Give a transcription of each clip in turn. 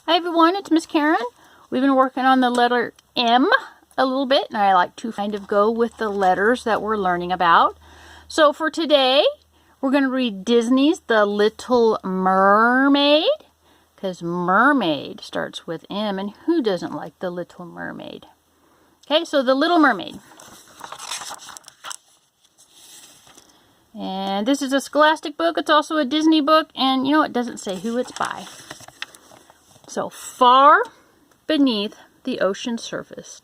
Hi everyone, it's Miss Karen. We've been working on the letter M a little bit, and I like to kind of go with the letters that we're learning about. So for today, we're going to read Disney's The Little Mermaid, because mermaid starts with M, and who doesn't like The Little Mermaid? Okay, so The Little Mermaid. And this is a Scholastic book. It's also a Disney book, and you know, it doesn't say who it's by. So far beneath the ocean surface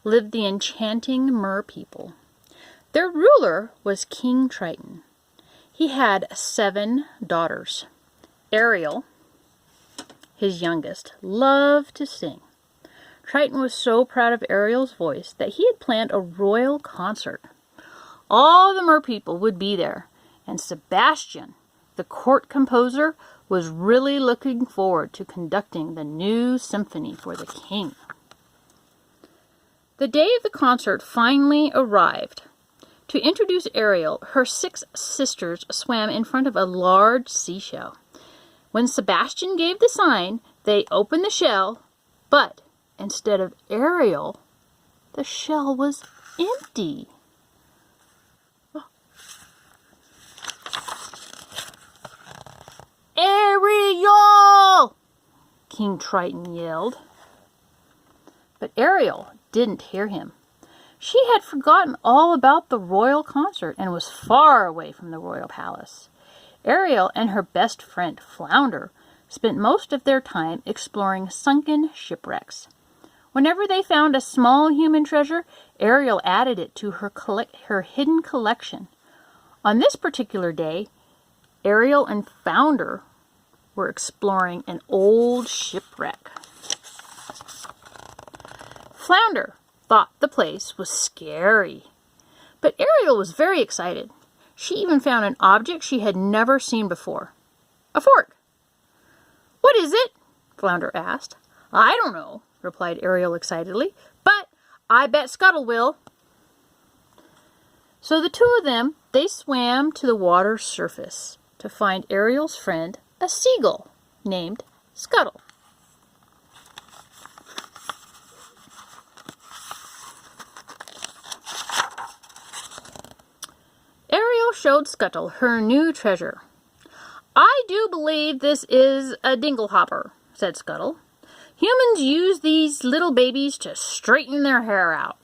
lived the enchanting mer people. Their ruler was King Triton. He had 7 daughters. Ariel, his youngest, loved to sing. Triton was so proud of Ariel's voice that he had planned a royal concert. All the mer people would be there, and Sebastian, the court composer, was really looking forward to conducting the new symphony for the king. The day of the concert finally arrived. To introduce Ariel, her 6 sisters swam in front of a large seashell. When Sebastian gave the sign, they opened the shell, but instead of Ariel, the shell was empty. Ariel! King Triton yelled. But Ariel didn't hear him. She had forgotten all about the royal concert and was far away from the royal palace. Ariel and her best friend, Flounder, spent most of their time exploring sunken shipwrecks. Whenever they found a small human treasure, Ariel added it to her hidden collection. On this particular day, Ariel and Flounder were exploring an old shipwreck. Flounder thought the place was scary, but Ariel was very excited. She even found an object she had never seen before. A fork. "What is it?" Flounder asked. "I don't know," replied Ariel excitedly, "but I bet Scuttle will." So the two of them, they swam to the water's surface to find Ariel's friend, a seagull named Scuttle. Ariel showed Scuttle her new treasure. "I do believe this is a dinglehopper," said Scuttle. "Humans use these little babies to straighten their hair out."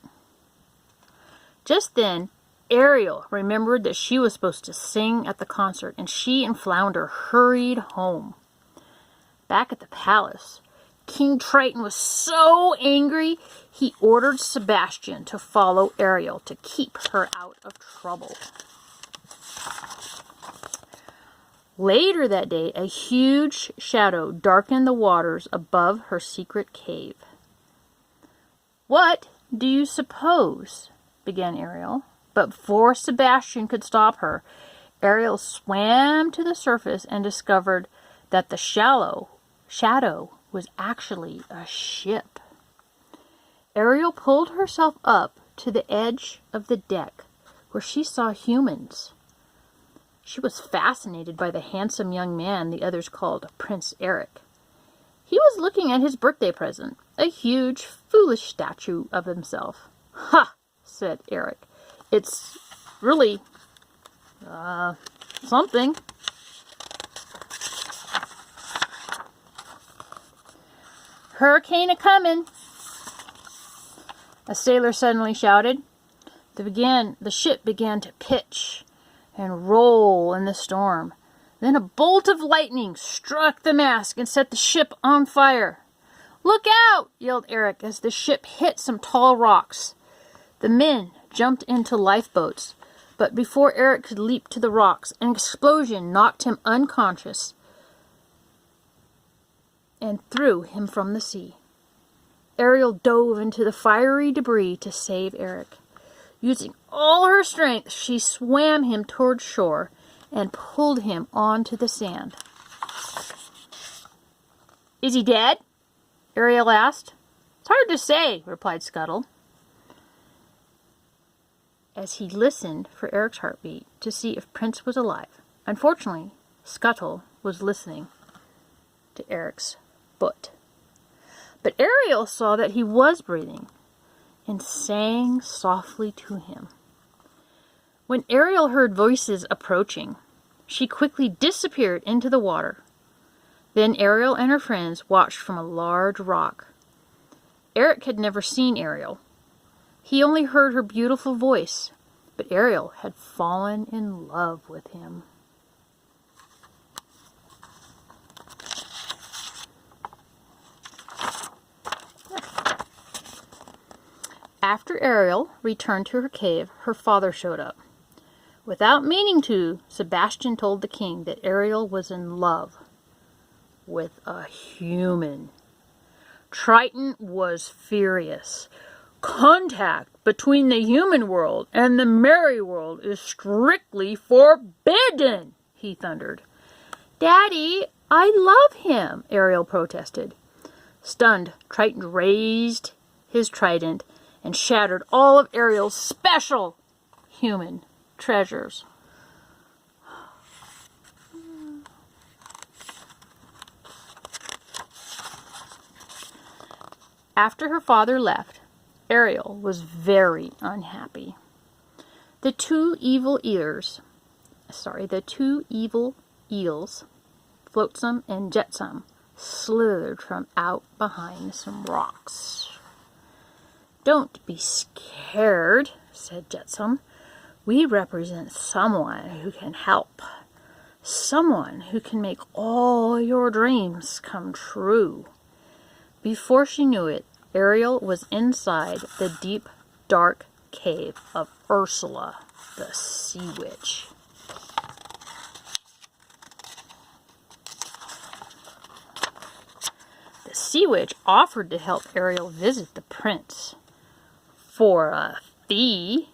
Just then, Ariel remembered that she was supposed to sing at the concert, and she and Flounder hurried home. Back at the palace, King Triton was so angry, he ordered Sebastian to follow Ariel to keep her out of trouble. Later that day, a huge shadow darkened the waters above her secret cave. "What do you suppose?" began Ariel. But before Sebastian could stop her, Ariel swam to the surface and discovered that the shadow was actually a ship. Ariel pulled herself up to the edge of the deck, where she saw humans. She was fascinated by the handsome young man the others called Prince Eric. He was looking at his birthday present, a huge, foolish statue of himself. "Ha!" said Eric. "It's really, something." "Hurricane a-comin'," a sailor suddenly shouted. The ship began to pitch and roll in the storm. Then a bolt of lightning struck the mast and set the ship on fire. "Look out!" yelled Eric as the ship hit some tall rocks. The men jumped into lifeboats, but before Eric could leap to the rocks, an explosion knocked him unconscious and threw him from the sea. Ariel dove into the fiery debris to save Eric. Using all her strength, she swam him toward shore and pulled him onto the sand. "Is he dead?" Ariel asked. "It's hard to say," replied Scuttle, as he listened for Eric's heartbeat to see if Prince was alive. Unfortunately, Scuttle was listening to Eric's foot. But Ariel saw that he was breathing and sang softly to him. When Ariel heard voices approaching, she quickly disappeared into the water. Then Ariel and her friends watched from a large rock. Eric had never seen Ariel. He only heard her beautiful voice, but Ariel had fallen in love with him. After Ariel returned to her cave, her father showed up. Without meaning to, Sebastian told the king that Ariel was in love with a human. Triton was furious. Contact between the human world and the merry world is strictly forbidden, he thundered. Daddy, I love him, Ariel protested. Stunned, Triton raised his trident and shattered all of Ariel's special human treasures. After her father left, Ariel was very unhappy. The two evil eels, Flotsam and Jetsam, slithered from out behind some rocks. Don't be scared, said Jetsam. We represent someone who can help. Someone who can make all your dreams come true. Before she knew it, Ariel was inside the deep, dark cave of Ursula, the sea witch. The sea witch offered to help Ariel visit the prince for a fee.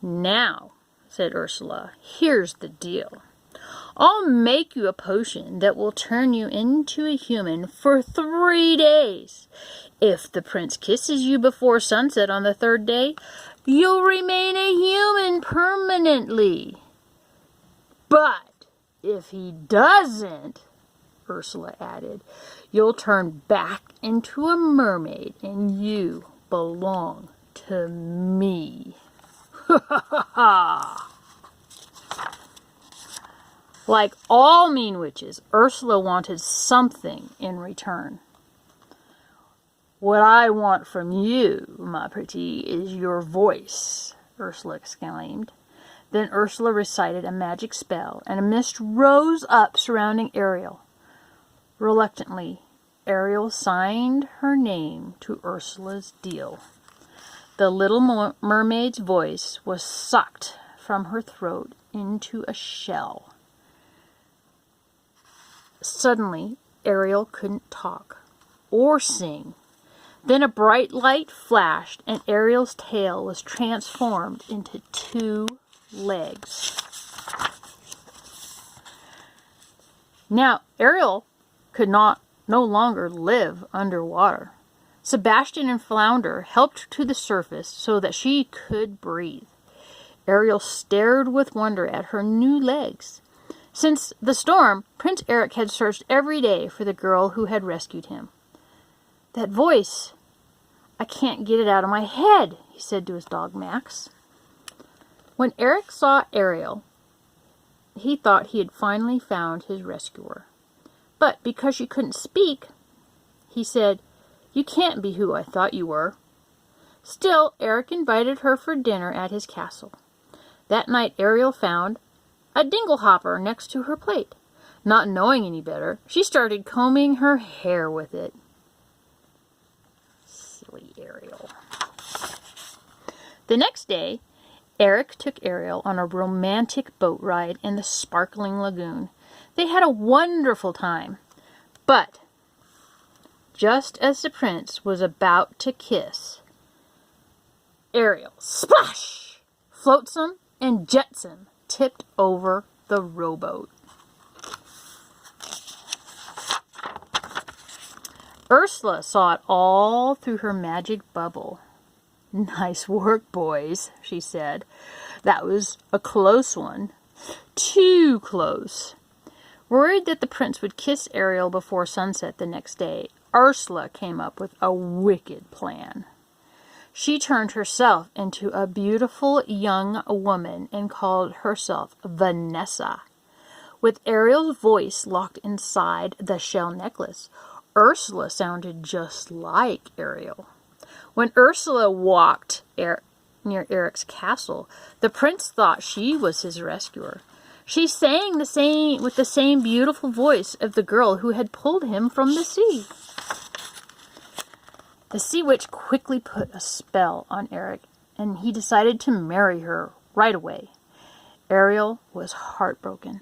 Now, said Ursula, here's the deal. I'll make you a potion that will turn you into a human for 3 days. If the prince kisses you before sunset on the 3rd day, you'll remain a human permanently. But if he doesn't, Ursula added, you'll turn back into a mermaid and you belong to me. Ha ha ha ha! Like all mean witches, Ursula wanted something in return. What I want from you, my pretty, is your voice, Ursula exclaimed. Then Ursula recited a magic spell, and a mist rose up surrounding Ariel. Reluctantly, Ariel signed her name to Ursula's deal. The little mermaid's voice was sucked from her throat into a shell. Suddenly, Ariel couldn't talk or sing. Then a bright light flashed, and Ariel's tail was transformed into 2 legs. Now, Ariel could no longer live underwater. Sebastian and Flounder helped her to the surface so that she could breathe. Ariel stared with wonder at her new legs. Since the storm, Prince Eric had searched every day for the girl who had rescued him. That voice, I can't get it out of my head, he said to his dog Max. When Eric saw Ariel, he thought he had finally found his rescuer. But because she couldn't speak, he said, You can't be who I thought you were. Still, Eric invited her for dinner at his castle. That night Ariel found a dinglehopper next to her plate. Not knowing any better, she started combing her hair with it. Silly Ariel. The next day, Eric took Ariel on a romantic boat ride in the sparkling lagoon. They had a wonderful time. But just as the prince was about to kiss, Ariel, splash! Flotsam and Jetsam tipped over the rowboat. Ursula saw it all through her magic bubble. Nice work, boys, she said. That was a close one. Too close. Worried that the prince would kiss Ariel before sunset the next day, Ursula came up with a wicked plan. She turned herself into a beautiful young woman and called herself Vanessa. With Ariel's voice locked inside the shell necklace, Ursula sounded just like Ariel. When Ursula walked near Eric's castle, the prince thought she was his rescuer. She sang with the same beautiful voice of the girl who had pulled him from the sea. The sea witch quickly put a spell on Eric, and he decided to marry her right away. Ariel was heartbroken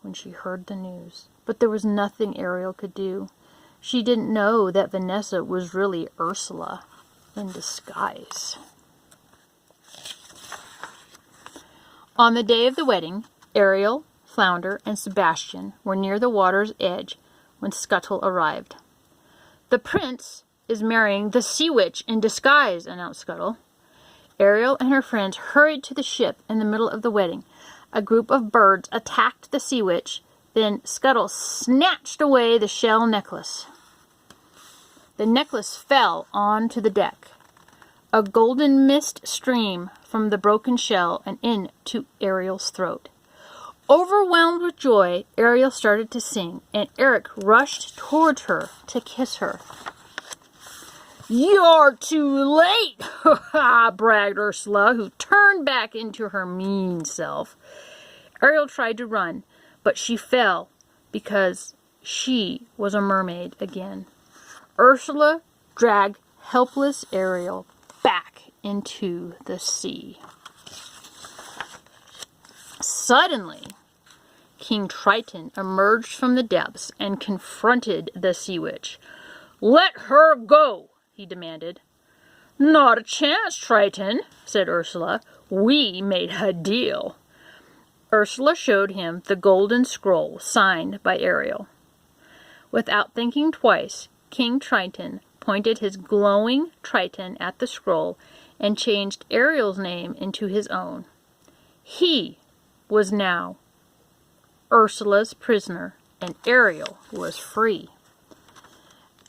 when she heard the news, but there was nothing Ariel could do. She didn't know that Vanessa was really Ursula in disguise. On the day of the wedding, Ariel, Flounder, and Sebastian were near the water's edge when Scuttle arrived. "The prince is marrying the sea witch in disguise," announced Scuttle. Ariel and her friends hurried to the ship in the middle of the wedding. A group of birds attacked the sea witch. Then Scuttle snatched away the shell necklace. The necklace fell onto the deck. A golden mist streamed from the broken shell and into Ariel's throat. Overwhelmed with joy, Ariel started to sing, and Eric rushed towards her to kiss her. "You're too late," bragged Ursula, who turned back into her mean self. Ariel tried to run, but she fell because she was a mermaid again. Ursula dragged helpless Ariel back into the sea. Suddenly, King Triton emerged from the depths and confronted the sea witch. "Let her go," he demanded. "Not a chance, Triton," said Ursula. "We made a deal." Ursula showed him the golden scroll signed by Ariel. Without thinking twice, King Triton pointed his glowing trident at the scroll and changed Ariel's name into his own. He was now Ursula's prisoner, and Ariel was free.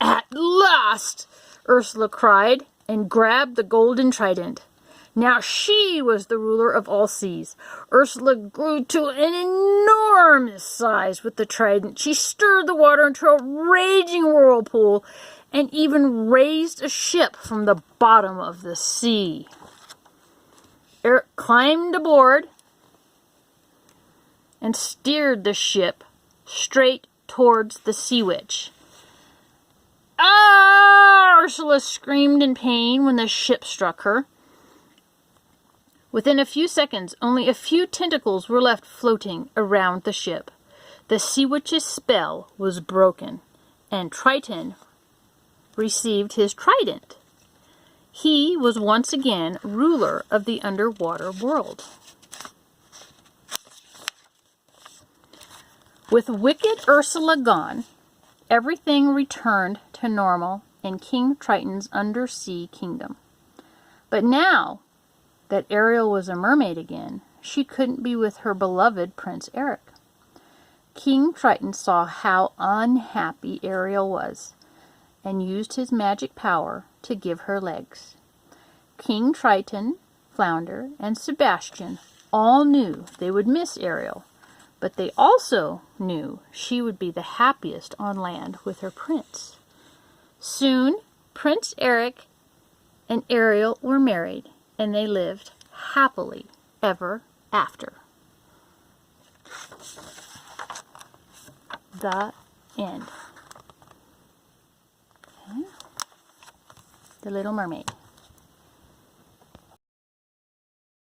"At last!" Ursula cried and grabbed the golden trident. Now she was the ruler of all seas. Ursula grew to an enormous size with the trident. She stirred the water into a raging whirlpool and even raised a ship from the bottom of the sea. Eric climbed aboard and steered the ship straight towards the sea witch. "Ah!" Ursula screamed in pain when the ship struck her. Within a few seconds, only a few tentacles were left floating around the ship. The sea witch's spell was broken, and Triton received his trident. He was once again ruler of the underwater world. With wicked Ursula gone, everything returned to normal in King Triton's undersea kingdom. But now that Ariel was a mermaid again, she couldn't be with her beloved Prince Eric. King Triton saw how unhappy Ariel was and used his magic power to give her legs. King Triton, Flounder, and Sebastian all knew they would miss Ariel, but they also knew she would be the happiest on land with her prince. Soon, Prince Eric and Ariel were married, and they lived happily ever after. The end. Okay. The Little Mermaid.